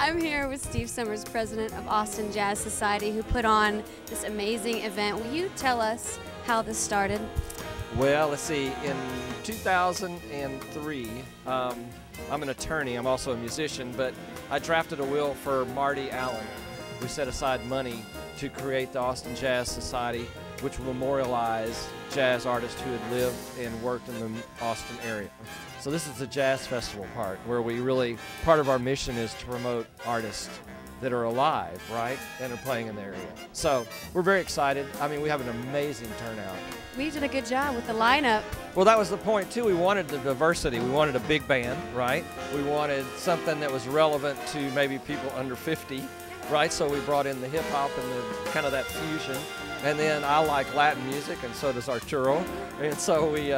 I'm here with Steve Summers, president of Austin Jazz Society, who put on this amazing event. Will you tell us how this started? Well, let's see. In 2003, I'm an attorney. I'm also a musician, but I drafted a will for Marty Allen. We set aside money to create the Austin Jazz Society, which will memorialize jazz artists who had lived and worked in the Austin area. So this is the jazz festival part, where we really, part of our mission is to promote artists that are alive, right, and are playing in the area. So we're very excited. I mean, we have an amazing turnout. We did a good job with the lineup. Well, that was the point too. We wanted the diversity. We wanted a big band, right? We wanted something that was relevant to maybe people under 50, right? So we brought in the hip hop and the kind of that fusion. And then I like Latin music, and so does Arturo. And so we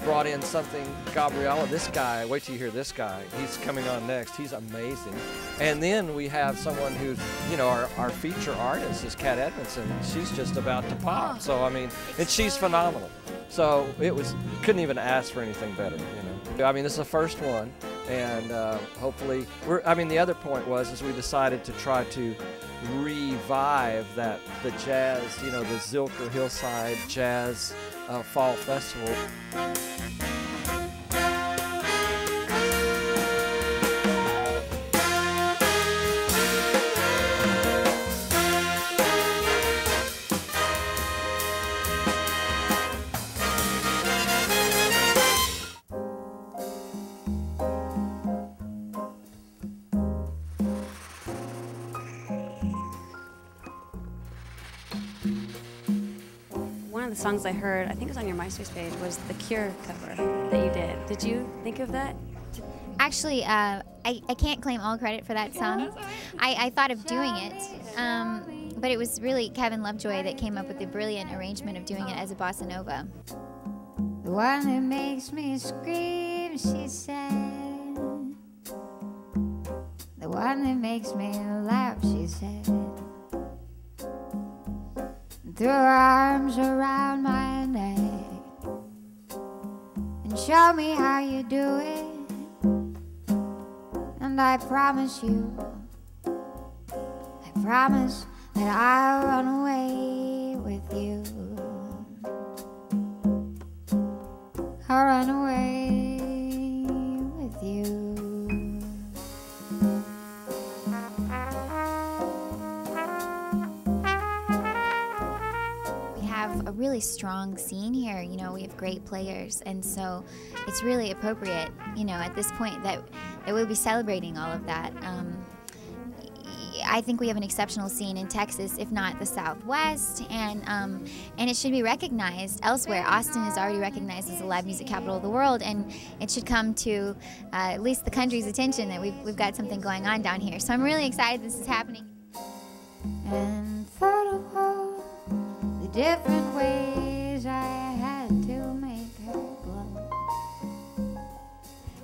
brought in something, Gabriel, this guy, wait till you hear this guy. He's coming on next. He's amazing. And then we have someone who's, you know, our feature artist is Kat Edmonson. She's just about to pop. So, I mean, and she's phenomenal. So it was, couldn't even ask for anything better, you know. I mean, this is the first one, and hopefully, the other point was we decided to try to revive the jazz, you know, the Zilker Hillside Jazz Fall Festival. One of the songs I heard, I think it was on your MySpace page, was the Cure cover that you did. Did you think of that? Actually, I can't claim all credit for that song. I thought of doing it, but it was really Kevin Lovejoy that came up with the brilliant arrangement of doing it as a bossa nova. The one that makes me scream, she said. The one that makes me laugh, she said. Threw her arms around my neck and show me how you do it. And I promise you, I promise that I'll run away with you. I'll run away with you. A really strong scene here. You know, we have great players, and so it's really appropriate, you know, at this point that we'll be celebrating all of that. I think we have an exceptional scene in Texas, if not the Southwest, and it should be recognized elsewhere. Austin is already recognized as the live music capital of the world, and it should come to at least the country's attention that we've got something going on down here. So I'm really excited this is happening. And thought of all the different ways I had to make her glow.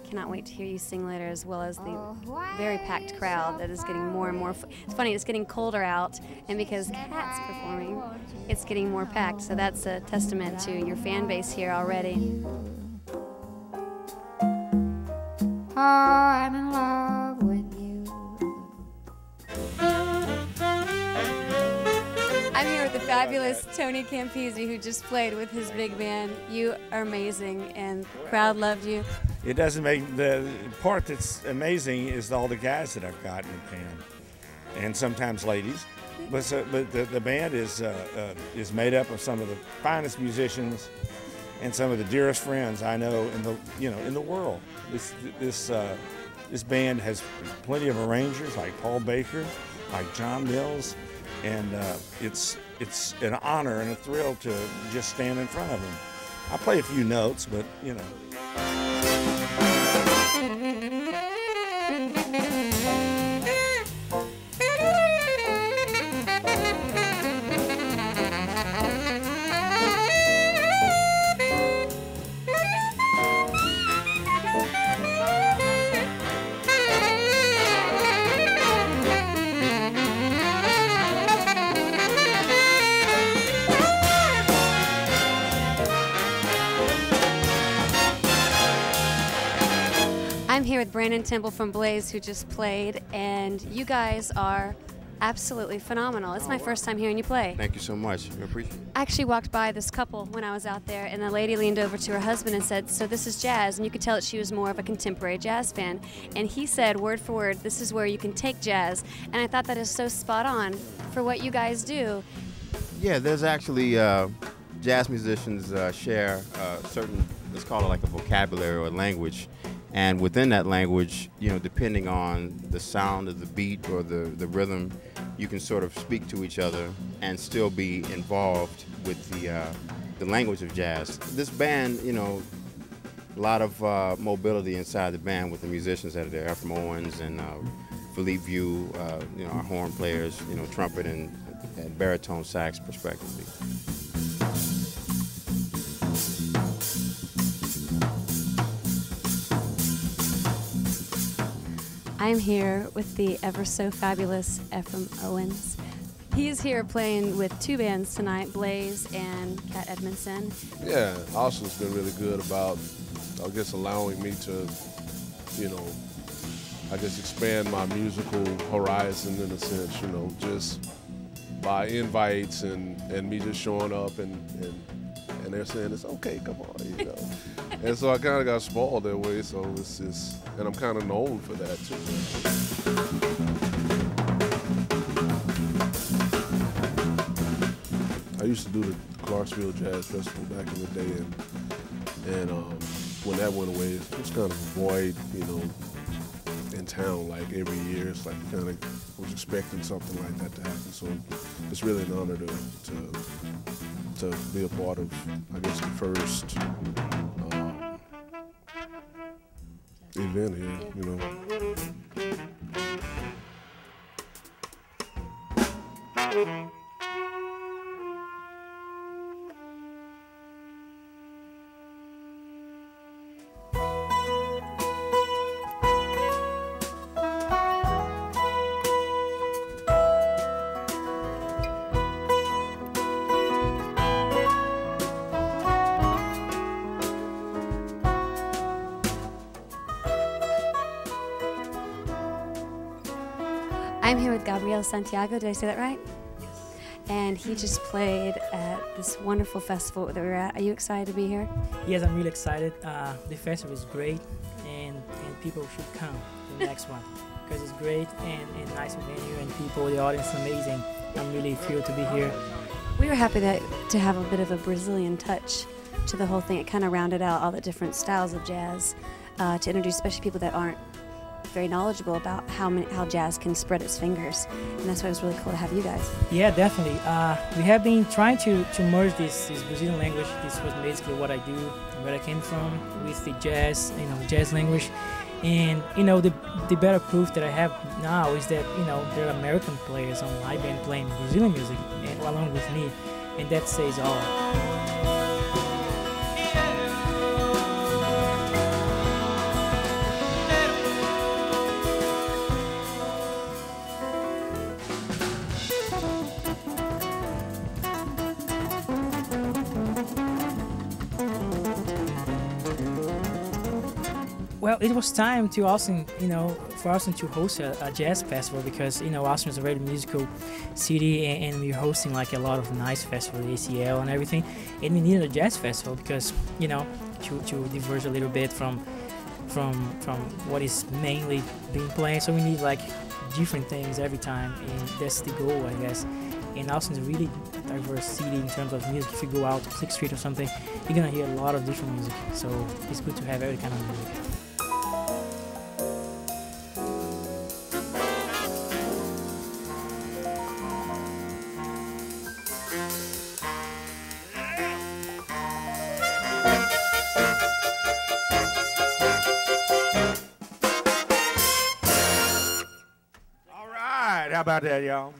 Cannot wait to hear you sing later, as well as the very packed crowd that is getting more and more. It's funny, it's getting colder out, and because Kat's performing, it's getting more packed. So that's a testament to your fan base here already. Oh, I'm in love with you. I'm here with the fabulous Tony Campise, who just played with his big band. You are amazing, and the crowd loved you. It doesn't make, the part that's amazing is all the guys that I've got in the band, and sometimes ladies. But the band is made up of some of the finest musicians and some of the dearest friends I know in the world. This band has plenty of arrangers like Paul Baker, like John Mills. And it's an honor and a thrill to just stand in front of them. I play a few notes, but you know. I'm here with Brannen Temple from Blaze, who just played, and you guys are absolutely phenomenal. It's my first time hearing you play. Thank you so much. I appreciate it. I actually walked by this couple when I was out there, and the lady leaned over to her husband and said, "So this is jazz," and you could tell that she was more of a contemporary jazz fan. And he said, word for word, "This is where you can take jazz." And I thought that is so spot on for what you guys do. Yeah, there's actually jazz musicians share certain, let's call it like a vocabulary or a language. And within that language, you know, depending on the sound of the beat or the rhythm, you can sort of speak to each other and still be involved with the language of jazz. This band, you know, a lot of mobility inside the band with the musicians that are there, Ephraim Owens and Philippe View, you know, our horn players, you know, trumpet and baritone sax, respectively. I'm here with the ever so fabulous Ephraim Owens. He's here playing with two bands tonight, Blaze and Cat Edmonson. Yeah, Austin's been really good about, I guess, allowing me to, you know, I guess expand my musical horizon in a sense, you know, just by invites and me just showing up and they're saying, "It's okay, come on," you know. And so I kind of got spoiled that way, so it's just, and I'm kind of known for that too. I used to do the Clarksville Jazz Festival back in the day, and when that went away, it was kind of a void, you know, in town. Like every year, it's like you kind of was expecting something like that to happen. So it's really an honor to be a part of, I guess, the first event here, you know. I'm here with Gabriel Santiago, did I say that right? Yes. And he just played at this wonderful festival that we were at. Are you excited to be here? Yes, I'm really excited. The festival is great, and people should come to the next one because it's great and nice venue and people, the audience is amazing. I'm really thrilled to be here. We were happy to have a bit of a Brazilian touch to the whole thing. It kind of rounded out all the different styles of jazz to introduce especially people that aren't very knowledgeable about how jazz can spread its fingers, and that's why it was really cool to have you guys. Yeah, definitely. We have been trying to merge this Brazilian language. This was basically what I do, where I came from, with the jazz, you know, jazz language. And you know, the better proof that I have now is that, you know, there are American players on live band playing Brazilian music, and along with me, and that says all. Well, it was time to Austin, you know, for Austin to host a jazz festival because, you know, Austin is a very musical city and we're hosting like a lot of nice festivals, ACL and everything. And we needed a jazz festival because, you know, to diverge a little bit from what is mainly being played. So we need like different things every time, and that's the goal, I guess. And Austin's a really diverse city in terms of music. If you go out to 6th Street or something, you're gonna hear a lot of different music. So it's good to have every kind of music. How about that, y'all?